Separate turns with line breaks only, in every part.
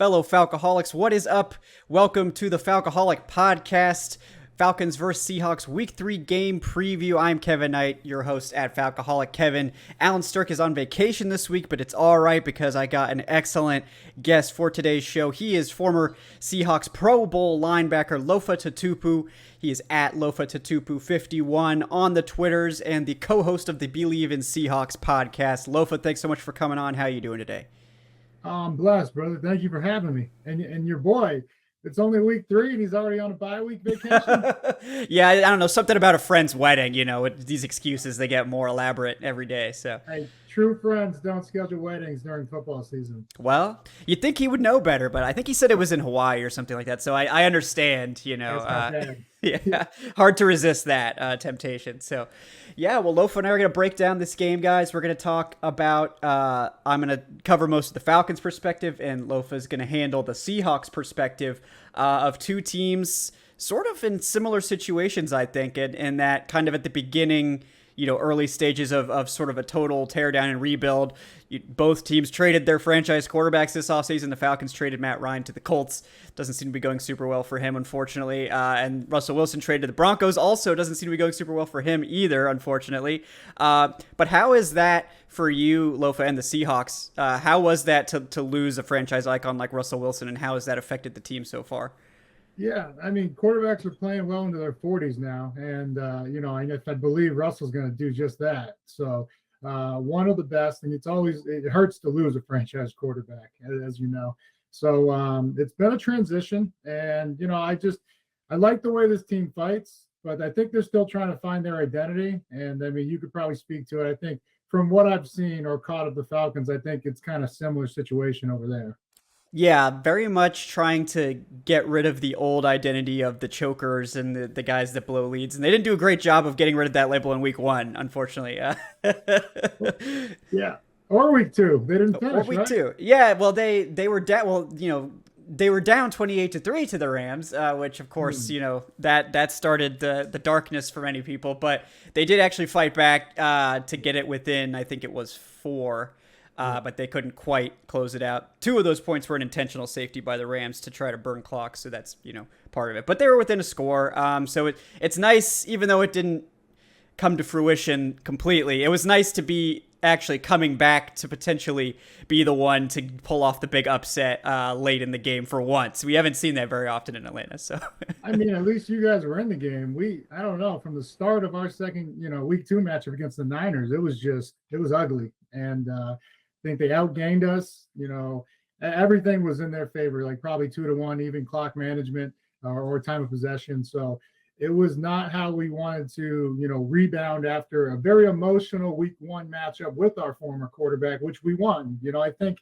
Fellow Falcoholics, what is up? Welcome to the Falcoholic Podcast, Falcons vs. Seahawks Week 3 game preview. I'm Kevin Knight, your host at Falcoholic Kevin. Alan Stirk is on vacation this week, but it's all right because I got an excellent guest for today's show. He is former Seahawks Pro Bowl linebacker Lofa Tatupu. He is at Lofa Tatupu 51 on the Twitters and the co-host of the Believe in Seahawks podcast. Lofa, thanks so much for coming on. How are you doing today?
I'm blessed, brother. Thank you for having me. And your boy, it's only week 3 and he's already on a bye-week vacation.
Yeah, I don't know. Something about a friend's wedding, these excuses, they get more elaborate every day. So,
hey, true friends don't schedule weddings during football season.
Well, you'd think he would know better, but I think he said it was in Hawaii or something like that. So I understand, yeah, hard to resist that temptation. So, yeah, well, Lofa and I are going to break down this game, guys. We're going to talk about, I'm going to cover most of the Falcons perspective, and Lofa is going to handle the Seahawks perspective of two teams sort of in similar situations, I think, and that kind of at the beginning, early stages of sort of a total teardown and rebuild. Both teams traded their franchise quarterbacks this offseason. The Falcons traded Matt Ryan to the Colts. Doesn't seem to be going super well for him, unfortunately. And Russell Wilson traded to the Broncos. Also doesn't seem to be going super well for him either, unfortunately. But how is that for you, Lofa, and the Seahawks? How was that to lose a franchise icon like Russell Wilson, and how has that affected the team so far?
Yeah, I mean, quarterbacks are playing well into their 40s now. And, I believe Russell's going to do just that. So one of the best, and it hurts to lose a franchise quarterback, as you know. So it's been a transition. And, I like the way this team fights, but I think they're still trying to find their identity. And, I mean, you could probably speak to it. I think from what I've seen or caught of the Falcons, I think it's kind of similar situation over there.
Yeah, very much trying to get rid of the old identity of the chokers and the guys that blow leads. And they didn't do a great job of getting rid of that label in week 1, unfortunately.
Yeah. Or week 2. They didn't finish,
or week 2. Yeah, well, they were down. They were down 28-3 to the Rams, which of course, that started the darkness for many people. But they did actually fight back to get it within, I think it was 4. But they couldn't quite close it out. 2 of those points were an intentional safety by the Rams to try to burn clocks, so that's, part of it. But they were within a score, so it's nice, even though it didn't come to fruition completely. It was nice to be actually coming back to potentially be the one to pull off the big upset late in the game for once. We haven't seen that very often in Atlanta, so.
I mean, at least you guys were in the game. I don't know, from the start of our second, week 2 matchup against the Niners, it was ugly. And, I think they outgained us. Everything was in their favor, like probably 2-1, even clock management or time of possession. So it was not how we wanted to, rebound after a very emotional week 1 matchup with our former quarterback, which we won. I think,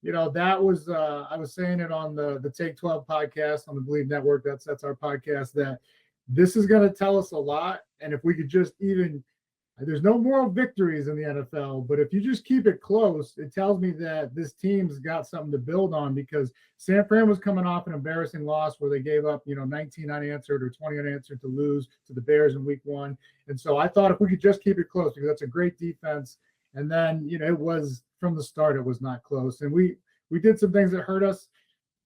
that was, I was saying it on the Take 12 podcast on the Believe Network. That's our podcast, that this is going to tell us a lot. And if we could just there's no moral victories in the NFL, but if you just keep it close, it tells me that this team's got something to build on, because San Fran was coming off an embarrassing loss where they gave up, 19 unanswered or 20 unanswered to lose to the Bears in week 1. And so I thought if we could just keep it close, because that's a great defense. And then, it was from the start, it was not close. And we did some things that hurt us.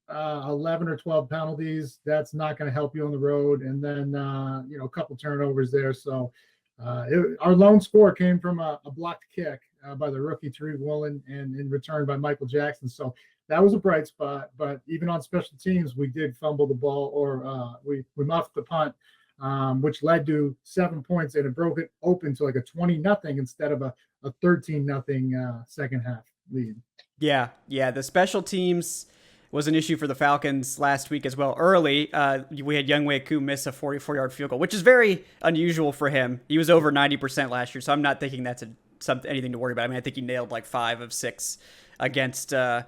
11 or 12 penalties. That's not going to help you on the road. And then, a couple turnovers there. So, our lone score came from a blocked kick by the rookie Tariq Woolen and in return by Michael Jackson. So that was a bright spot. But even on special teams, we did fumble the ball, or we muffed the punt, which led to 7 points, and it broke it open to like a 20-0 instead of a 13-0 second half lead.
Yeah. The special teams was an issue for the Falcons last week as well. Early, we had Younghoe Koo miss a 44-yard field goal, which is very unusual for him. He was over 90% last year, so I'm not thinking that's anything to worry about. I mean, I think he nailed like 5 of 6 against the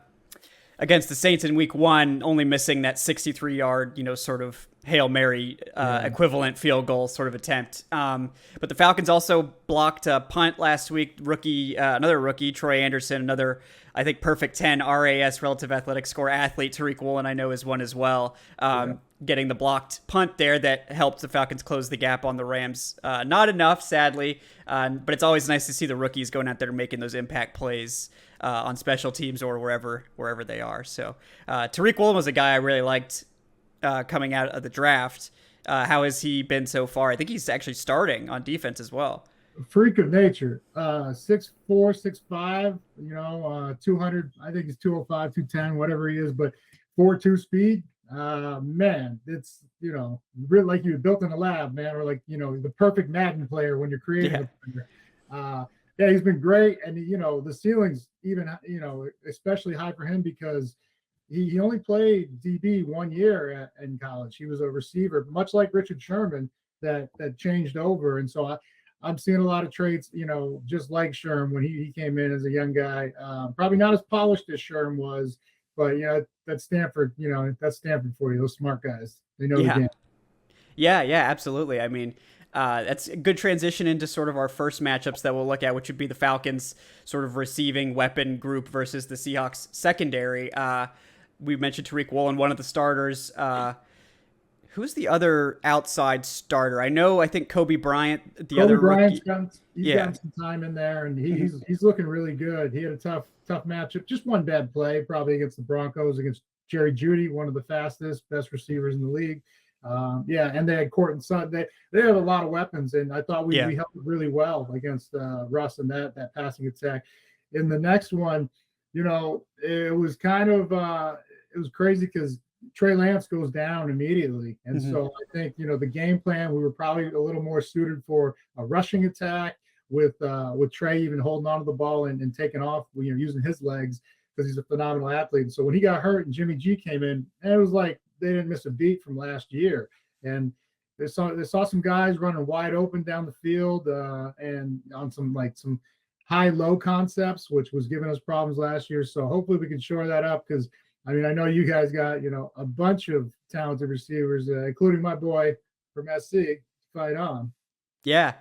Saints in week 1, only missing that 63-yard, sort of Hail Mary equivalent field goal sort of attempt. But the Falcons also blocked a punt last week. Another rookie, Troy Anderson, another, I think, perfect 10 RAS relative athletic score athlete. Tariq Woolen, I know, is one as well. getting the blocked punt there that helped the Falcons close the gap on the Rams. Not enough, sadly, but it's always nice to see the rookies going out there and making those impact plays on special teams or wherever they are. So Tariq Woolen was a guy I really liked coming out of the draft. How has he been so far? I think he's actually starting on defense as well.
Freak of nature. 6'4", 6'5", 200, I think he's 205, 210, whatever he is, but 4.2 speed. Man, it's, really like you built in a lab, man, or like, the perfect Madden player when you're creating a player. Yeah, he's been great. And, the ceiling's even, especially high for him because he only played DB 1 year in college. He was a receiver, much like Richard Sherman that changed over. And so I'm seeing a lot of traits, just like Sherm when he came in as a young guy. Probably not as polished as Sherm was, but that's Stanford. That's Stanford for you. Those smart guys, they know the game.
Yeah, absolutely. I mean, that's a good transition into sort of our first matchups that we'll look at, which would be the Falcons' sort of receiving weapon group versus the Seahawks secondary. We mentioned Tariq Woolen, one of the starters. Who's the other outside starter? I think Kobe Bryant,
Kobe Bryant's gotten some time in there, and he's looking really good. He had a tough matchup. Just one bad play, probably against the Broncos, against Jerry Jeudy, one of the best receivers in the league. And they had Courtland Sutton. They have a lot of weapons, and I thought we helped really well against Russ and that passing attack. In the next one, it was kind of it was crazy because Trey Lance goes down immediately. And so I think, the game plan, we were probably a little more suited for a rushing attack with Trey even holding onto the ball and taking off, using his legs because he's a phenomenal athlete. And so when he got hurt and Jimmy G came in, and it was like they didn't miss a beat from last year. And they saw some guys running wide open down the field and on some high-low concepts, which was giving us problems last year. So hopefully we can shore that up because I know you guys got, a bunch of talented receivers, including my boy from SC, Fight On.
Yeah.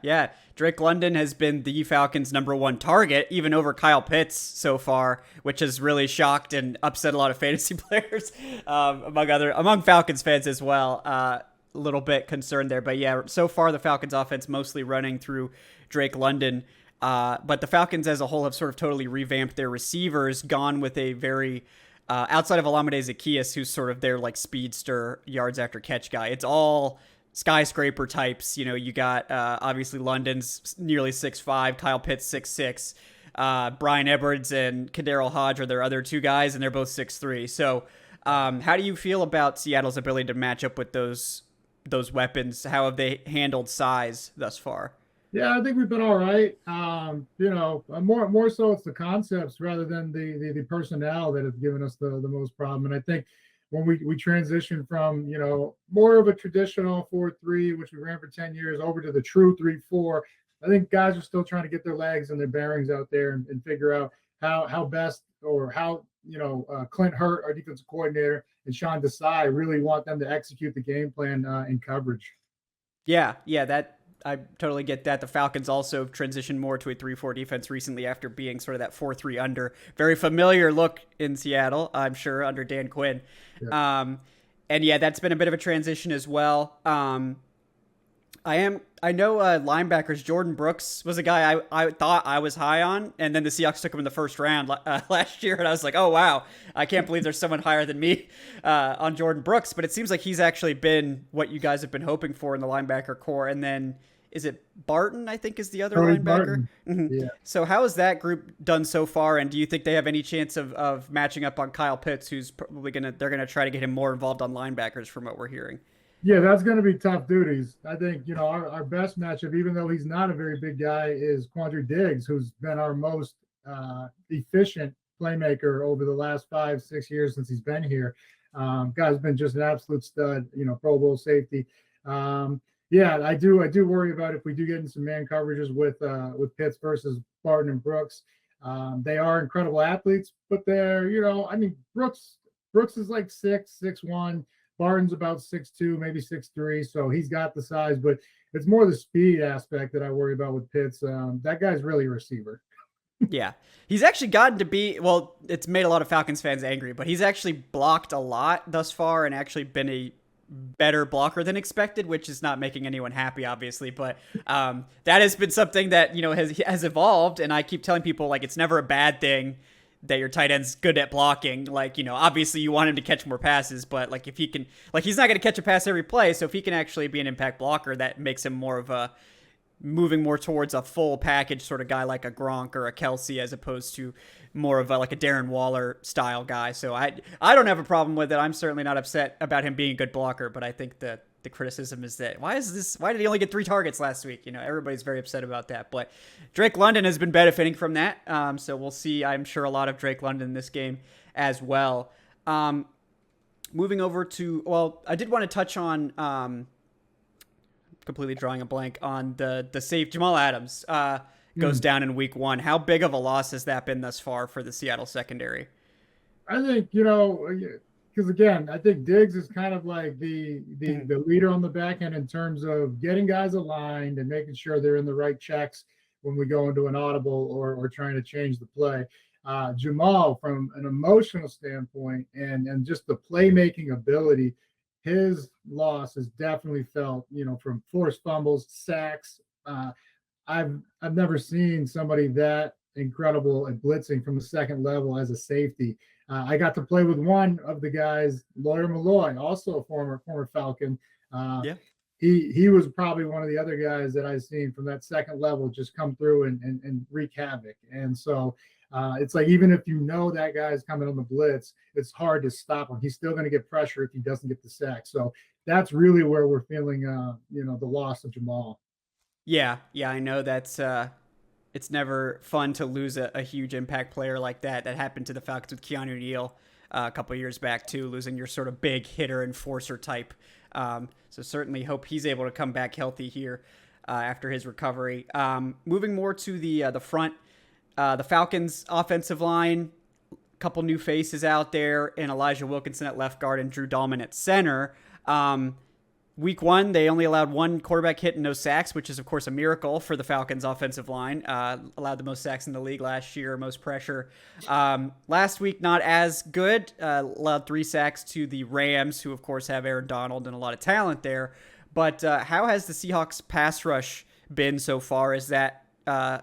Drake London has been the Falcons' #1 target, even over Kyle Pitts so far, which has really shocked and upset a lot of fantasy players, among Falcons fans as well. A little bit concerned there. But yeah, so far the Falcons offense mostly running through Drake London. But the Falcons as a whole have sort of totally revamped their receivers, gone with a very... outside of Olamide Zaccheaus, who's sort of their speedster yards after catch guy, it's all skyscraper types. You got obviously London's nearly 6'5", Kyle Pitts 6'6", Brian Edwards and Kadarius Hodge are their other two guys, and they're both 6'3". So how do you feel about Seattle's ability to match up with those weapons? How have they handled size thus far?
Yeah, I think we've been all right. More so it's the concepts rather than the personnel that have given us the most problem. And I think when we transition from, more of a traditional 4-3, which we ran for 10 years, over to the true 3-4, I think guys are still trying to get their legs and their bearings out there and figure out how best or how, Clint Hurt, our defensive coordinator, and Sean Desai really want them to execute the game plan in coverage.
Yeah, I totally get that. The Falcons also transitioned more to a 3-4 defense recently after being sort of that 4-3 under. Very familiar look in Seattle, I'm sure, under Dan Quinn. Yeah. And yeah, that's been a bit of a transition as well. I know linebackers, Jordan Brooks was a guy I thought I was high on, and then the Seahawks took him in the first round last year, and I was like, oh, wow, I can't believe there's someone higher than me on Jordan Brooks. But it seems like he's actually been what you guys have been hoping for in the linebacker core. And then is it Barton, I think, is the other linebacker? Yeah. So how has that group done so far, and do you think they have any chance of matching up on Kyle Pitts, who's probably they're going to try to get him more involved on linebackers from what we're hearing?
Yeah, that's going to be tough duties. I think, our best matchup, even though he's not a very big guy, is Quandre Diggs, who's been our most efficient playmaker over the last 5-6 years since he's been here. Guy's been just an absolute stud, Pro Bowl safety. I do worry about if we do get in some man coverages with Pitts versus Barton and Brooks. They are incredible athletes, but they're, Brooks is like 6'1". Barton's about 6'2", maybe 6'3", so he's got the size, but it's more the speed aspect that I worry about with Pitts. That guy's really a receiver.
Yeah. He's actually gotten to be, it's made a lot of Falcons fans angry, but he's actually blocked a lot thus far and actually been a better blocker than expected, which is not making anyone happy, obviously. But that has been something that, has evolved. And I keep telling people, like, it's never a bad thing that your tight end's good at blocking. Like, obviously you want him to catch more passes, but like if he can, like, he's not going to catch a pass every play. So if he can actually be an impact blocker, that makes him more of a moving more towards a full package sort of guy like a Gronk or a Kelsey, as opposed to more of like a Darren Waller style guy. So I don't have a problem with it. I'm certainly not upset about him being a good blocker, but I think that the criticism is that why did he only get 3 targets last week? Everybody's very upset about that, but Drake London has been benefiting from that. So we'll see, I'm sure, a lot of Drake London in this game as well. Moving over to, well, I did want to touch on, completely drawing a blank on the save. Jamal Adams goes down in week 1. How big of a loss has that been thus far for the Seattle secondary?
I think, because again, I think Diggs is kind of like the leader on the back end in terms of getting guys aligned and making sure they're in the right checks when we go into an audible or trying to change the play. Jamal, from an emotional standpoint and just the playmaking ability, his loss is definitely felt, from forced fumbles, sacks. I've never seen somebody that incredible at blitzing from the second level as a safety. I got to play with one of the guys, Lawyer Malloy, also a former Falcon.
Yeah.
He was probably one of the other guys that I've seen from that second level just come through and wreak havoc. And so it's like, even if that guy is coming on the blitz, it's hard to stop him. He's still going to get pressure if he doesn't get the sack. So that's really where we're feeling, the loss of Jamal.
Yeah, I know that's it's never fun to lose a huge impact player like that. That happened to the Falcons with Keanu Neal a couple of years back too, losing your sort of big hitter enforcer type. So certainly hope he's able to come back healthy here after his recovery. Moving more to the front, the Falcons offensive line, a couple new faces out there, and Elijah Wilkinson at left guard and Drew Dahlman at center. Week 1, they only allowed 1 quarterback hit and no sacks, which is, of course, a miracle for the Falcons' offensive line. Allowed the most sacks in the league last year, most pressure. Last week, not as good. Allowed 3 sacks to the Rams, who, of course, have Aaron Donald and a lot of talent there. But how has the Seahawks' pass rush been so far? Is that a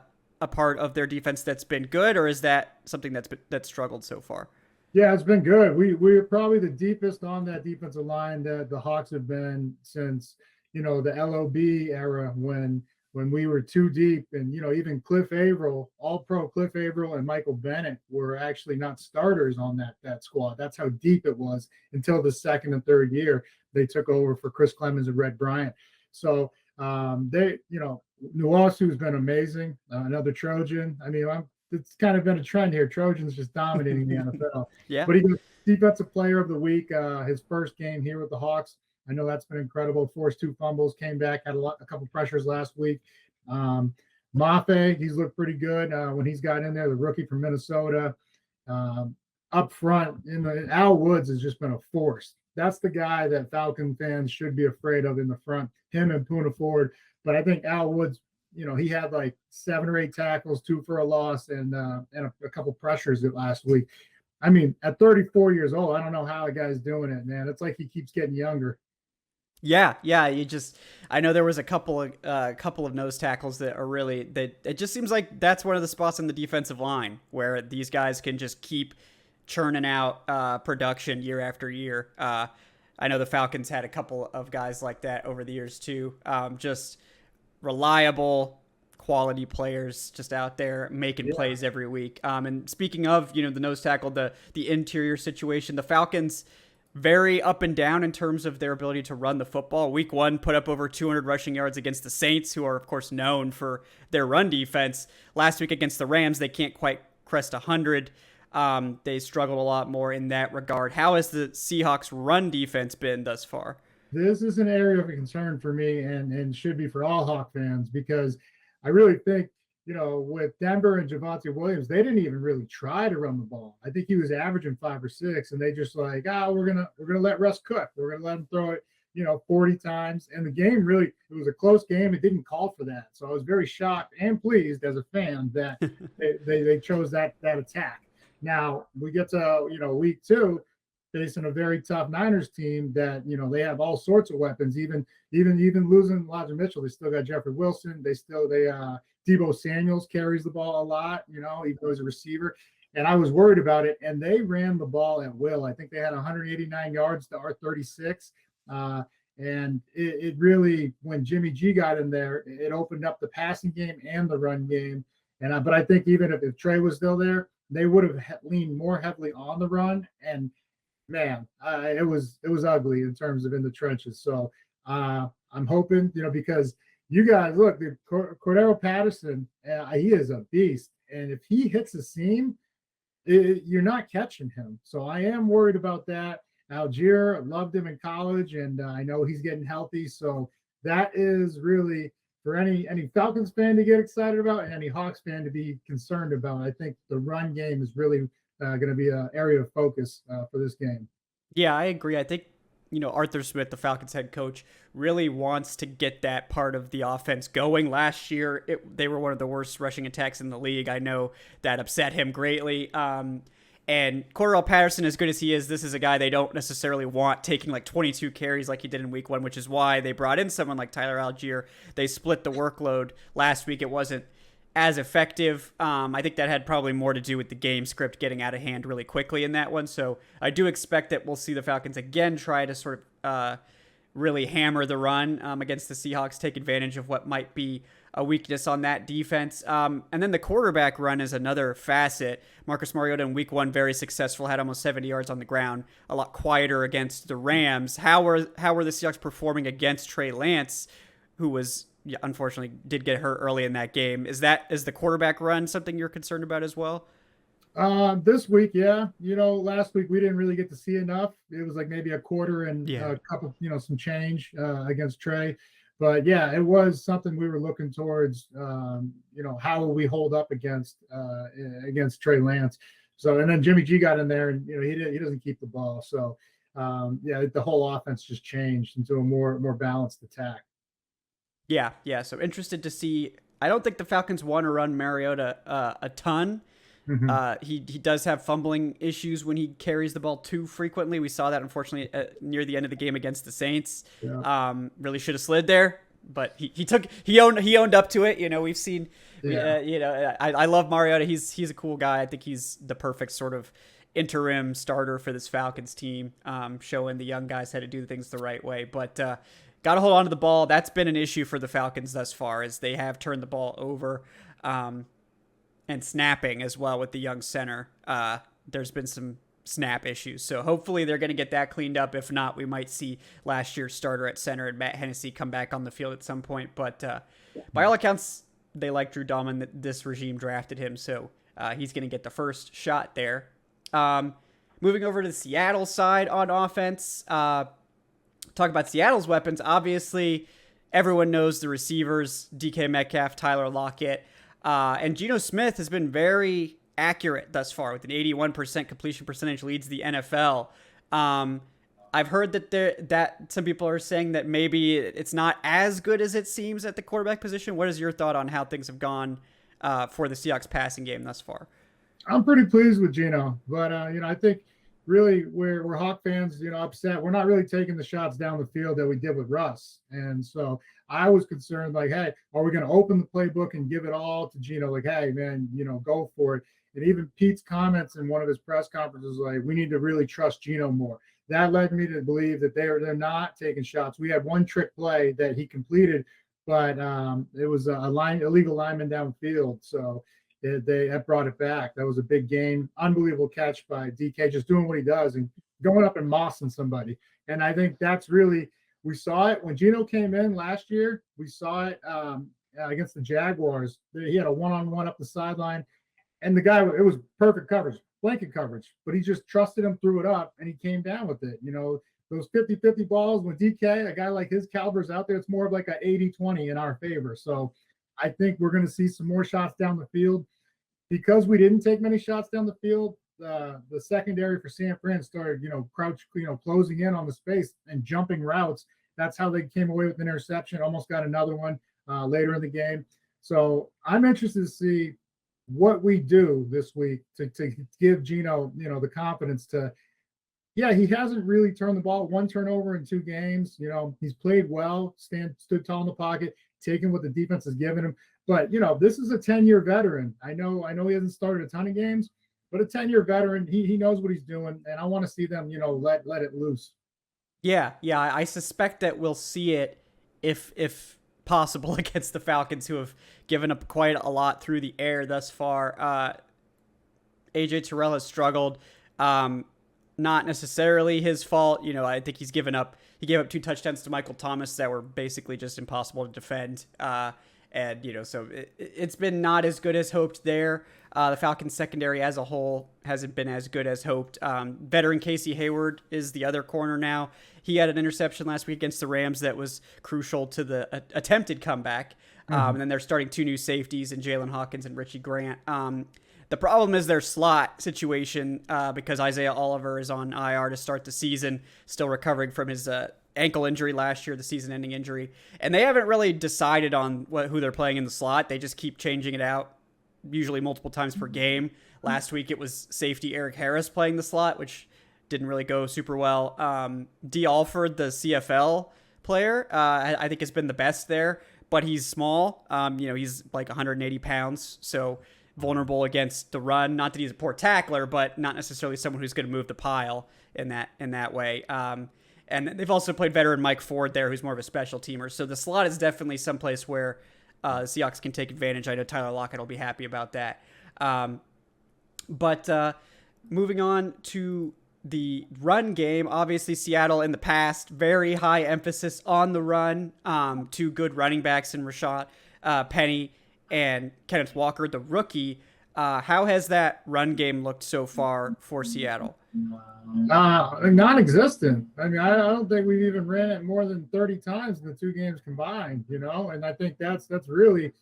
part of their defense that's been good, or is that something that's struggled so far?
Yeah, it's been good. We're probably the deepest on that defensive line that the Hawks have been since, the LOB era when we were too deep. And, even Cliff Averill, all-pro Cliff Averill and Michael Bennett were actually not starters on that squad. That's how deep it was until the second and third year they took over for Chris Clemens and Red Bryant. So Nuwasu has been amazing. Another Trojan. I mean, it's kind of been a trend here. Trojans just dominating the NFL.
Yeah.
But he was defensive player of the week, his first game here with the Hawks. I know that's been incredible. Forced 2 fumbles, came back, had a couple pressures last week. Mafe, he's looked pretty good when he's got in there, the rookie from Minnesota. Up front, Al Woods has just been a force. That's the guy that Falcon fans should be afraid of in the front, him and Poona Ford. But I think Al Woods, he had like 7 or 8 tackles, 2 for a loss, and a couple pressures last week. I mean, at 34 years old, I don't know how a guy's doing it, man. It's like he keeps getting younger.
Yeah. I know there was a couple of nose tackles that are really that. It just seems like that's one of the spots in the defensive line where these guys can just keep churning out production year after year. I know the Falcons had a couple of guys like that over the years too. Just reliable, quality players just out there making plays every week. And speaking of, the nose tackle, the interior situation, the Falcons very up and down in terms of their ability to run the football. Week 1 put up over 200 rushing yards against the Saints, who are, of course, known for their run defense. Last week against the Rams, they can't quite crest 100. They struggled a lot more in that regard. How has the Seahawks run defense been thus far?
This is an area of concern for me and should be for all Hawk fans, because I really think, with Denver and Javonte Williams, they didn't even really try to run the ball. I think he was averaging 5 or 6, and they just like, we're gonna let Russ cook. We're gonna let him throw it, 40 times. And the game really, it was a close game. It didn't call for that. So I was very shocked and pleased as a fan that they chose that attack. Now we get to week 2. facing a very tough Niners team that, they have all sorts of weapons. Even losing Elijah Mitchell, they still got Jeffrey Wilson. Debo Samuels carries the ball a lot, even though he's a receiver. And I was worried about it. And they ran the ball at will. I think they had 189 yards to our 36. And it really, when Jimmy G got in there, it opened up the passing game and the run game. But I think even if Trey was still there, they would have leaned more heavily on the run. And man, it was ugly in terms of in the trenches. So I'm hoping, because you guys look, Cordero Patterson, he is a beast. And if he hits a seam, you're not catching him. So I am worried about that. Algier, loved him in college, and I know he's getting healthy. So that is really for any Falcons fan to get excited about and any Hawks fan to be concerned about. I think the run game is really going to be an area of focus for this game.
Yeah, I agree. I think, Arthur Smith, the Falcons head coach, really wants to get that part of the offense going. Last year, they were one of the worst rushing attacks in the league. I know that upset him greatly. And Cordell Patterson, as good as he is, this is a guy they don't necessarily want taking like 22 carries like he did in week 1, which is why they brought in someone like Tyler Algier. They split the workload. Last week, it wasn't as effective. I think that had probably more to do with the game script getting out of hand really quickly in that one. So I do expect that we'll see the Falcons again try to sort of really hammer the run against the Seahawks, take advantage of what might be a weakness on that defense. And then the quarterback run is another facet. Marcus Mariota in week 1, very successful, had almost 70 yards on the ground, a lot quieter against the Rams. How were the Seahawks performing against Trey Lance, who was unfortunately did get hurt early in that game? Is the quarterback run something you're concerned about as well?
This week, yeah. Last week we didn't really get to see enough. It was like maybe a quarter and a couple, some change against Trey. But yeah, it was something we were looking towards. How will we hold up against Trey Lance? So, and then Jimmy G got in there, and he doesn't keep the ball. So, the whole offense just changed into a more balanced attack.
Yeah. So interested to see. I don't think the Falcons want to run Mariota a ton. Mm-hmm. He does have fumbling issues when he carries the ball too frequently. We saw that, unfortunately, near the end of the game against the Saints. Yeah. Really should have slid there, but he owned up to it. We've seen. Yeah. I love Mariota. He's a cool guy. I think he's the perfect sort of interim starter for this Falcons team, showing the young guys how to do things the right way. But got to hold on to the ball. That's been an issue for the Falcons thus far, as they have turned the ball over. And snapping as well with the young center. There's been some snap issues. So hopefully they're going to get that cleaned up. If not, we might see last year's starter at center and Matt Hennessy come back on the field at some point. But by all accounts, they like Drew Dalman. This regime drafted him, so he's going to get the first shot there. Moving over to the Seattle side on offense, talk about Seattle's weapons. Obviously, everyone knows the receivers, DK Metcalf, Tyler Lockett. And Geno Smith has been very accurate thus far with an 81% completion percentage, leads the NFL. I've heard that some people are saying that maybe it's not as good as it seems at the quarterback position. What is your thought on how things have gone for the Seahawks passing game thus far?
I'm pretty pleased with Geno, but I think really we're Hawk fans, upset. We're not really taking the shots down the field that we did with Russ, and so I was concerned, like, hey, are we going to open the playbook and give it all to Geno? Like, hey, man, go for it. And even Pete's comments in one of his press conferences, like, we need to really trust Geno more. That led me to believe that they're not taking shots. We had one trick play that he completed, but it was a illegal lineman downfield, so they brought it back. That was a big gain. Unbelievable catch by DK, just doing what he does and going up and mossing somebody. And I think that's really, we saw it when Geno came in last year. We saw it against the Jaguars. He had a one-on-one up the sideline, and the guy, it was perfect coverage, blanket coverage, but he just trusted him, threw it up, and he came down with it. Those 50-50 balls when DK, a guy like his caliber is out there, it's more of like an 80-20 in our favor. So I think we're going to see some more shots down the field. Because we didn't take many shots down the field, the secondary for San Fran started, closing in on the space and jumping routes. That's how they came away with an interception, almost got another one later in the game. So I'm interested to see what we do this week to give Geno, the confidence to Yeah, he hasn't really turned the ball. One turnover in 2 games. He's played well, stood tall in the pocket, taken what the defense has given him. But this is a 10-year veteran. I know he hasn't started a ton of games, but a 10-year veteran, he knows what he's doing, and I want to see them, let it loose.
Yeah, yeah, I suspect that we'll see it if possible against the Falcons, who have given up quite a lot through the air thus far. AJ Terrell has struggled. Not necessarily his fault. I think he gave up 2 touchdowns to Michael Thomas that were basically just impossible to defend. So it's been not as good as hoped there. The Falcons secondary as a whole hasn't been as good as hoped. Veteran Casey Hayward is the other corner now. He had an interception last week against the Rams that was crucial to the attempted comeback. And then they're starting 2 new safeties in Jalen Hawkins and Richie Grant. The problem is their slot situation because Isaiah Oliver is on IR to start the season, still recovering from his ankle injury last year, the season-ending injury. And they haven't really decided on who they're playing in the slot. They just keep changing it out, usually multiple times per game. Last week it was safety Eric Harris playing the slot, which didn't really go super well. D. Alford, the CFL player, I think has been the best there, but he's small. He's like 180 pounds, so vulnerable against the run. Not that he's a poor tackler, but not necessarily someone who's going to move the pile in that way. And they've also played veteran Mike Ford there, who's more of a special teamer. So the slot is definitely someplace where the Seahawks can take advantage. I know Tyler Lockett will be happy about that. But moving on to the run game, obviously Seattle in the past, very high emphasis on the run. 2 good running backs in Rashad Penny and Kenneth Walker, the rookie. How has that run game looked so far for Seattle?
Non-existent. I mean, I don't think we've even ran it more than 30 times in the 2 games combined, and I think that's really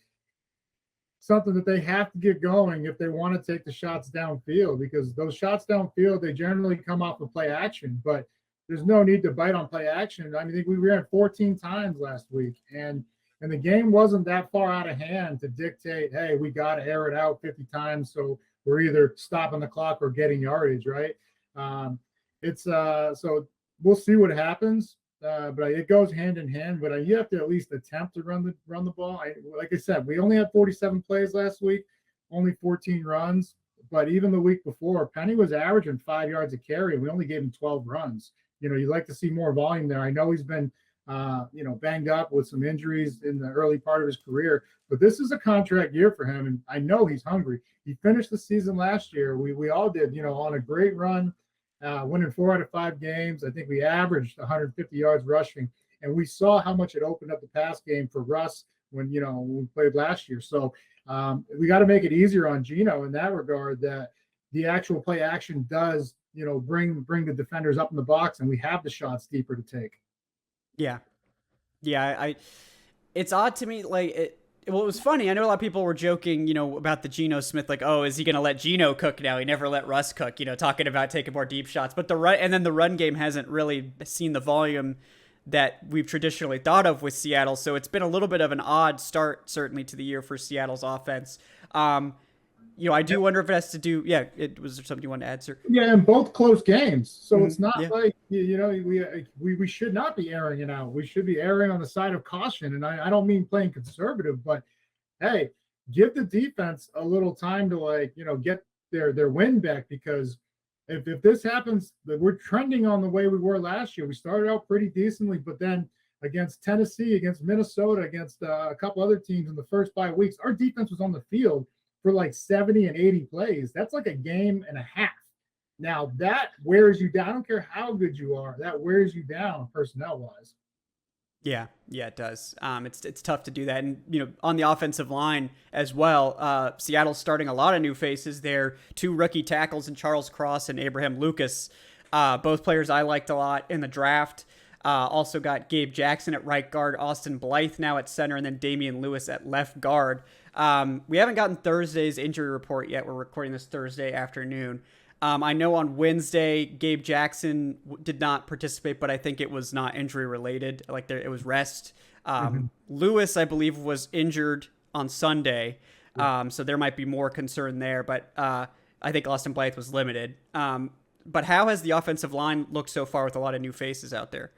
something that they have to get going if they want to take the shots downfield, because those shots downfield, they generally come off of play action, but there's no need to bite on play action. I mean, I think we ran 14 times last week, and the game wasn't that far out of hand to dictate, hey, we got to air it out 50 times, so we're either stopping the clock or getting yardage, right? So we'll see what happens, but it goes hand in hand. But you have to at least attempt to run the ball. Like I said, we only had 47 plays last week, only 14 runs. But even the week before, Penny was averaging 5 yards a carry, and we only gave him 12 runs. You'd like to see more volume there. I know he's been banged up with some injuries in the early part of his career, but this is a contract year for him, and I know he's hungry. He finished the season last year. We all did, on a great run, winning 4 out of 5 games. I think we averaged 150 yards rushing, and we saw how much it opened up the pass game for Russ when we played last year. So we got to make it easier on Geno in that regard, that the actual play action does, bring the defenders up in the box, and we have the shots deeper to take.
Yeah. It's odd to me. Like it was funny. I know a lot of people were joking, about the Geno Smith, like, oh, is he going to let Geno cook now? He never let Russ cook, talking about taking more deep shots. But the run game hasn't really seen the volume that we've traditionally thought of with Seattle. So it's been a little bit of an odd start, certainly, to the year for Seattle's offense. I do wonder if it has to do. Yeah, was there something you wanted to add, sir?
Yeah, and both close games, so it's not like we should not be airing it out. We should be erring on the side of caution, and I don't mean playing conservative, but hey, give the defense a little time to get their win back, because if this happens, we're trending on the way we were last year. We started out pretty decently, but then against Tennessee, against Minnesota, against a couple other teams in the first 5 weeks, our defense was on the field for like 70 and 80 plays. That's like a game and a half. Now that wears you down. I don't care how good you are. That wears you down personnel wise.
Yeah, it does. It's tough to do that. And, on the offensive line as well, Seattle's starting a lot of new faces there. 2 rookie tackles in Charles Cross and Abraham Lucas. Both players I liked a lot in the draft. Also got Gabe Jackson at right guard, Austin Blythe now at center, and then Damian Lewis at left guard. We haven't gotten Thursday's injury report yet. We're recording this Thursday afternoon. I know on Wednesday, Gabe Jackson did not participate, but I think it was not injury related. It was rest. Lewis, I believe, was injured on Sunday. So there might be more concern there, but I think Austin Blythe was limited. But how has the offensive line looked so far with a lot of new faces out there?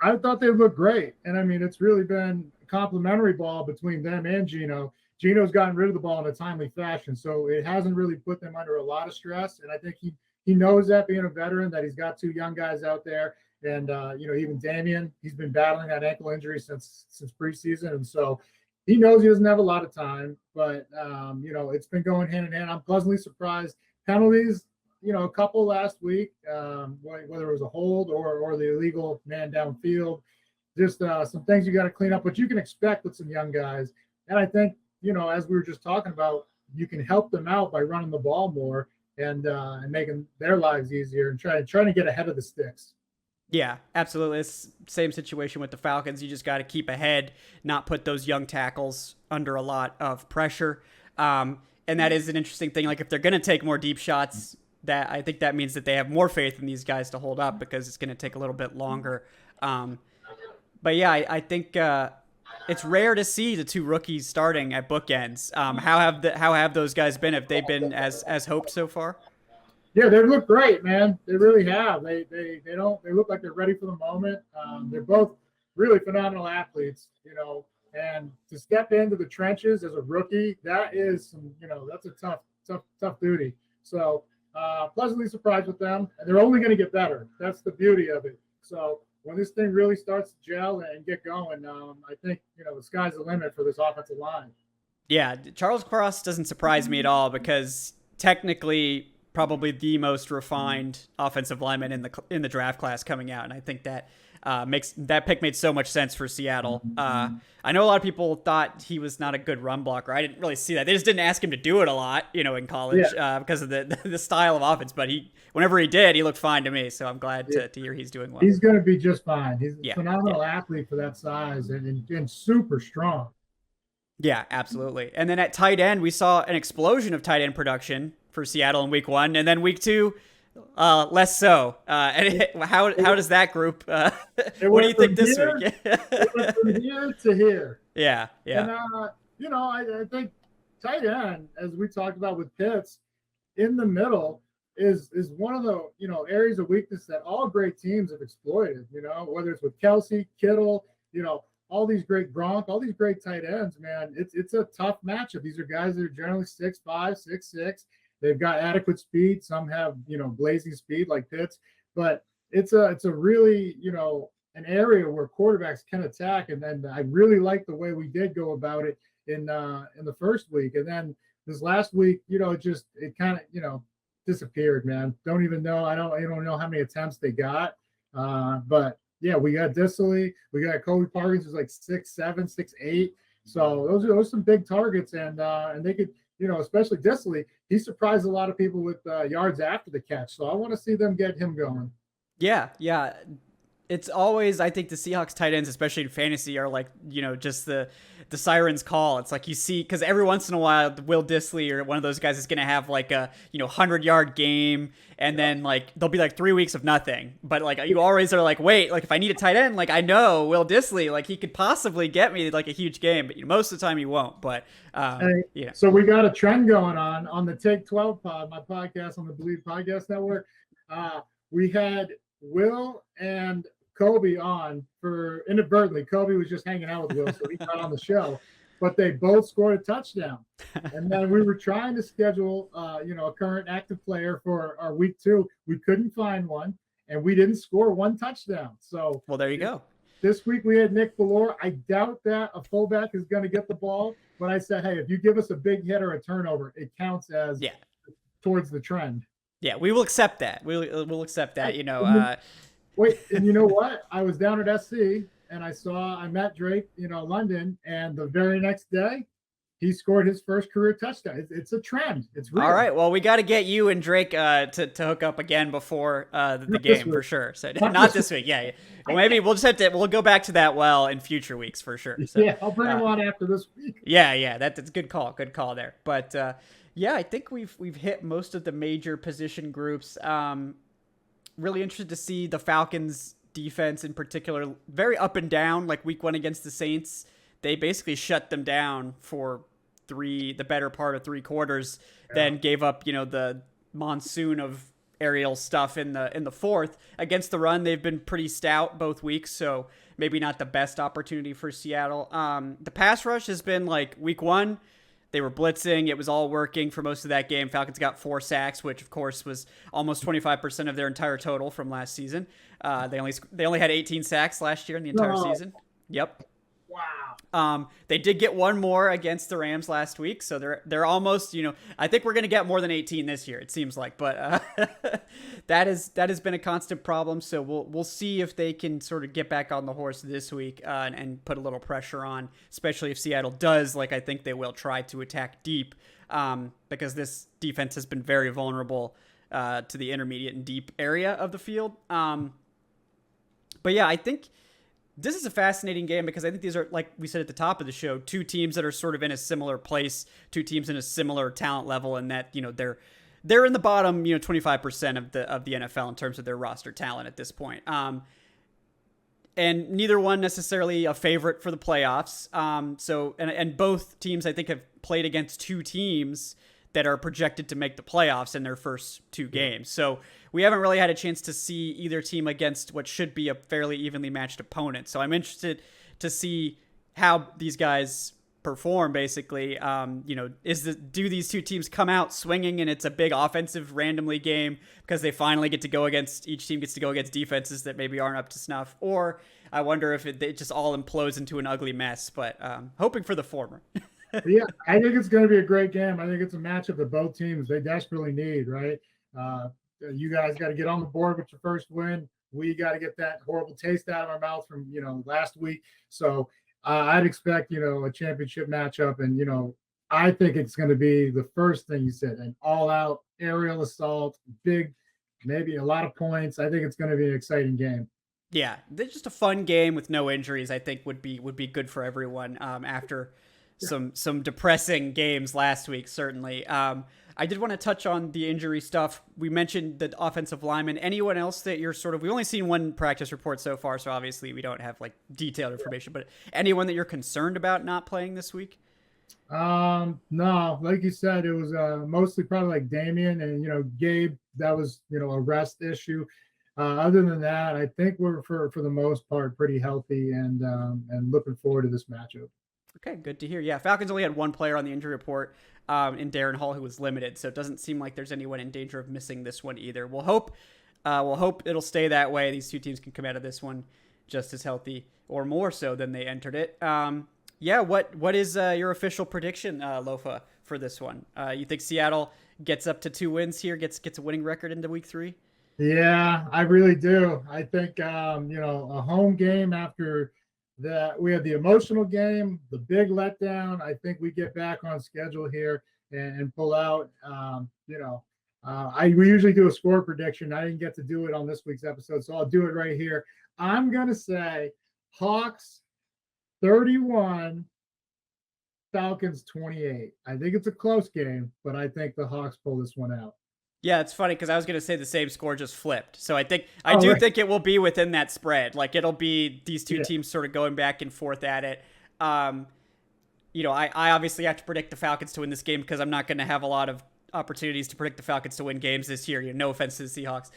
I thought they looked great. And I mean, it's really been a complimentary ball between them and Gino. Gino's gotten rid of the ball in a timely fashion. So it hasn't really put them under a lot of stress. And I think he knows that, being a veteran, that he's got two young guys out there. And even Damian, he's been battling that ankle injury since preseason. And so he knows he doesn't have a lot of time, but it's been going hand in hand. I'm pleasantly surprised. Penalties, a couple last week, whether it was a hold or the illegal man downfield, just some things you got to clean up, but you can expect with some young guys. And I think, as we were just talking about, you can help them out by running the ball more and making their lives easier and trying to get ahead of the sticks.
Yeah, absolutely. It's same situation with the Falcons. You just got to keep ahead, not put those young tackles under a lot of pressure. And that is an interesting thing. Like if they're going to take more deep shots, that I think that means that they have more faith in these guys to hold up, because it's going to take a little bit longer. But yeah, I think it's rare to see the two rookies starting at bookends. How have those guys been? Have they been as hoped so far?
Yeah, they look great, man. They really have. They look like they're ready for the moment. They're both really phenomenal athletes, and to step into the trenches as a rookie, that is that's a tough duty. So pleasantly surprised with them, and they're only going to get better. That's the beauty of it. So when this thing really starts to gel and get going, I think the sky's the limit for this offensive line.
Yeah, Charles Cross doesn't surprise me at all, because technically probably the most refined offensive lineman in the draft class coming out, and I think that makes that pick made so much sense for Seattle. I know a lot of people thought he was not a good run blocker. I didn't really see that. They just didn't ask him to do it a lot, in college, because of the style of offense. But whenever he did, he looked fine to me. So I'm glad to hear he's doing well.
He's going to be just fine. He's a phenomenal athlete for that size and super strong.
Yeah, absolutely. And then at tight end, we saw an explosion of tight end production for Seattle in week 1, and then week 2, less so. How does that group? What do you think this week?
It went from here to here.
Yeah.
And I think tight end, as we talked about with Pitts, in the middle is one of the areas of weakness that all great teams have exploited. Whether it's with Kelsey, Kittle, all these great all these great tight ends, man. It's a tough matchup. These are guys that are generally 6'5", 6'6". They've got adequate speed. Some have, blazing speed like Pitts, but it's a really, an area where quarterbacks can attack. And then I really like the way we did go about it in the first week. And then this last week, it kind of, disappeared, man. Don't even know. I don't know how many attempts they got. But yeah, we got Disley. We got Kobe Parkins, who's like 6'7", 6'8". So those are some big targets, and they could, especially Disley, he surprised a lot of people with yards after the catch. So I want to see them get him going.
Yeah. It's always, I think the Seahawks tight ends, especially in fantasy, are like, just the siren's call. It's like you see, because every once in a while, Will Disley or one of those guys is going to have like a 100-yard game, and then like there'll be like 3 weeks of nothing. But like you always are like, wait, like if I need a tight end, like I know Will Disley, like he could possibly get me like a huge game, but most of the time he won't. But
So we got a trend going on the Take 12 pod, my podcast on the Believe Podcast Network. We had Will and Kobe on for inadvertently. Kobe was just hanging out with Will, so he got on the show. But they both scored a touchdown. And then we were trying to schedule, a current active player for our week 2. We couldn't find one, and we didn't score one touchdown. So,
well, there you go.
This week we had Nick Ballore. I doubt that a fullback is going to get the ball, but I said, hey, if you give us a big hit or a turnover, it counts as towards the trend.
Yeah, we will accept that. We'll accept that.
Wait, and you know what? I was down at SC and I met Drake, London, and the very next day he scored his first career touchdown. It's a trend. It's real.
All right. Well, we got to get you and Drake to hook up again before the game for sure. So not this week. Yeah. Well, maybe we'll just we'll go back to that in future weeks for sure. So,
yeah, I'll bring him on after this week.
Yeah. That's a good call. Good call there. But yeah, I think we've hit most of the major position groups. Really interested to see the Falcons defense in particular, very up and down. Like week 1 against the Saints, they basically shut them down for the better part of 3 quarters, then gave up, the monsoon of aerial stuff in the fourth. Against the run, they've been pretty stout both weeks, so maybe not the best opportunity for Seattle. The pass rush has been like week one. They were blitzing. It was all working for most of that game. Falcons got 4 sacks, which of course was almost 25% of their entire total from last season. They only had 18 sacks last year in the entire season. Yep.
Wow.
They did get one more against the Rams last week, so they're almost, I think we're going to get more than 18 this year, it seems like, but that has been a constant problem. So we'll see if they can sort of get back on the horse this week and put a little pressure on, especially if Seattle does, like I think they will, try to attack deep, because this defense has been very vulnerable to the intermediate and deep area of the field. But yeah, I think this is a fascinating game because I think these are, like we said at the top of the show, two teams that are sort of in a similar place, two teams in a similar talent level, and that, they're in the bottom, 25% of the NFL in terms of their roster talent at this point. And neither one necessarily a favorite for the playoffs. And both teams, I think, have played against two teams that are projected to make the playoffs in their first 2 games. So we haven't really had a chance to see either team against what should be a fairly evenly matched opponent. So I'm interested to see how these guys perform, basically. Do these two teams come out swinging and it's a big offensive randomly game because they finally get to go against, each team gets to go against defenses that maybe aren't up to snuff? Or I wonder if it just all implodes into an ugly mess, but hoping for the former.
Yeah, I think it's going to be a great game. I think it's a matchup that both teams they desperately need, right? You guys got to get on the board with your first win. We got to get that horrible taste out of our mouth from last week. So I'd expect a championship matchup, and I think it's going to be the first thing you said, an all-out aerial assault, big, maybe a lot of points. I think it's going to be an exciting game.
Yeah, just a fun game with no injuries. I think would be good for everyone after some depressing games last week, certainly. I did want to touch on the injury stuff. We mentioned the offensive lineman. Anyone else that you're we've only seen one practice report so far, so obviously we don't have detailed information, but anyone that you're concerned about not playing this week?
No, like you said, it was mostly probably like Damian and Gabe. That was a rest issue. Other than that, I think we're for the most part pretty healthy and looking forward to this matchup.
Okay, good to hear. Yeah, Falcons only had one player on the injury report in Darren Hall who was limited, so it doesn't seem like there's anyone in danger of missing this one either. We'll hope it'll stay that way. These two teams can come out of this one just as healthy or more so than they entered it. What is your official prediction, Lofa, for this one? You think Seattle gets up to 2 wins here, gets a winning record into week 3?
Yeah, I really do. I think a home game after that, we had the emotional game, the big letdown. I think we get back on schedule here and pull out. We usually do a score prediction. I didn't get to do it on this week's episode, so I'll do it right here. I'm gonna say Hawks 31, Falcons 28. I think it's a close game, but I think the Hawks pull this one out.
Yeah, it's funny because I was going to say the same score just flipped. So I think it will be within that spread. It'll be these two teams sort of going back and forth at it. I obviously have to predict the Falcons to win this game because I'm not going to have a lot of opportunities to predict the Falcons to win games this year. No offense to the Seahawks.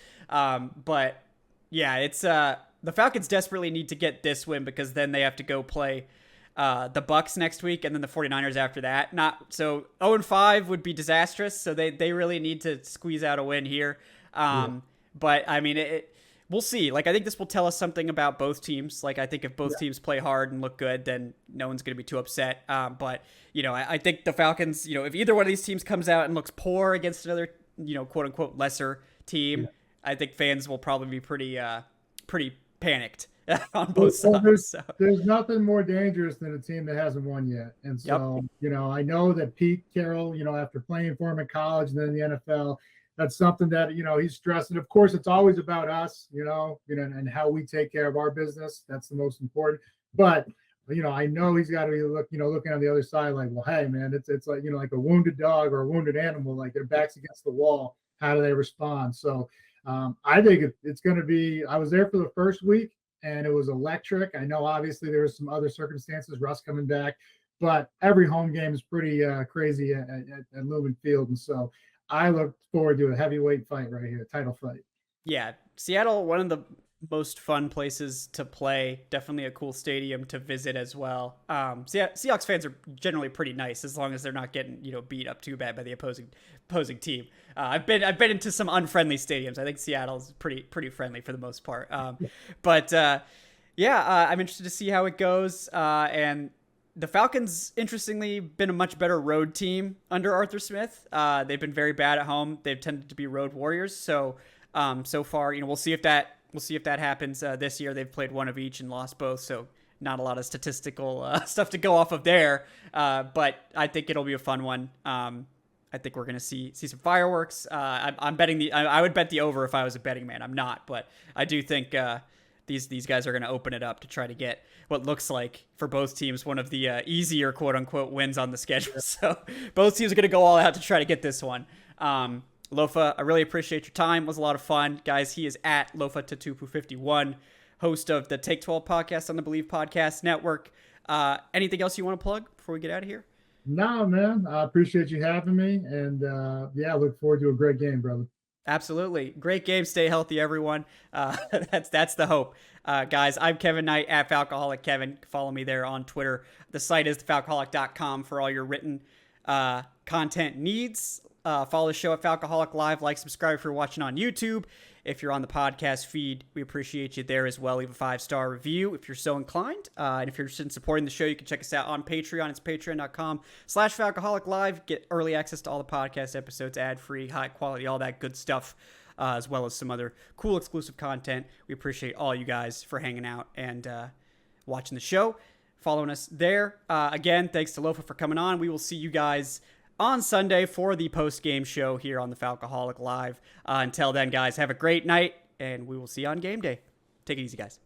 But yeah, it's the Falcons desperately need to get this win because then they have to go play the Bucks next week and then the 49ers after that. 0-5 would be disastrous, so they really need to squeeze out a win here. But I mean, we'll see. I think this will tell us something about both teams. I think if both teams play hard and look good, then no one's going to be too upset. But I think the Falcons, if either one of these teams comes out and looks poor against another, quote unquote lesser team, I think fans will probably be pretty panicked on both sides.
There's nothing more dangerous than a team that hasn't won yet. And so, I know that Pete Carroll, after playing for him in college and then in the NFL, that's something that, he's stressing. Of course, it's always about us, and how we take care of our business. That's the most important. But, I know he's got to be looking on the other side well, hey, man, it's like, like a wounded dog or a wounded animal, their back's against the wall. How do they respond? So I think it's going to be, I was there for the first week, and it was electric. I know obviously there was some other circumstances, Russ coming back, but every home game is pretty crazy at Lumen Field. And so I look forward to a heavyweight fight right here, title fight.
Yeah, Seattle, one of the most fun places to play. Definitely a cool stadium to visit as well. Seahawks fans are generally pretty nice as long as they're not getting beat up too bad by the opposing team. I've been into some unfriendly stadiums. I think Seattle's pretty friendly for the most part. But I'm interested to see how it goes. And the Falcons, interestingly, been a much better road team under Arthur Smith. They've been very bad at home. They've tended to be road warriors. So far, we'll see if that happens this year. They've played one of each and lost both. So not a lot of statistical stuff to go off of there. But I think it'll be a fun one. I think we're going to see some fireworks. I'm betting I would bet the over if I was a betting man. I'm not, but I do think these guys are going to open it up to try to get what looks like for both teams one of the easier quote unquote wins on the schedule. So both teams are going to go all out to try to get this one. Lofa, I really appreciate your time. It was a lot of fun. Guys, he is at Lofa Tatupu 51, host of the Take 12 podcast on the Believe Podcast Network. Anything else you want to plug before we get out of here?
No, man. I appreciate you having me. And look forward to a great game, brother.
Absolutely. Great game. Stay healthy, everyone. That's the hope. Guys, I'm Kevin Knight at Falcoholic Kevin. Follow me there on Twitter. The site is thefalcoholic.com for all your written content needs. Follow the show at Falcoholic Live. Like, subscribe if you're watching on YouTube. If you're on the podcast feed, we appreciate you there as well. Leave a 5-star review if you're so inclined. And if you're interested in supporting the show, you can check us out on Patreon. It's patreon.com/Falcoholic Live. Get early access to all the podcast episodes, ad-free, high quality, all that good stuff, as well as some other cool exclusive content. We appreciate all you guys for hanging out and watching the show, following us there. Again, thanks to Lofa for coming on. We will see you guys on Sunday for the post-game show here on the Falcoholic Live. Until then, guys, have a great night, and we will see you on game day. Take it easy, guys.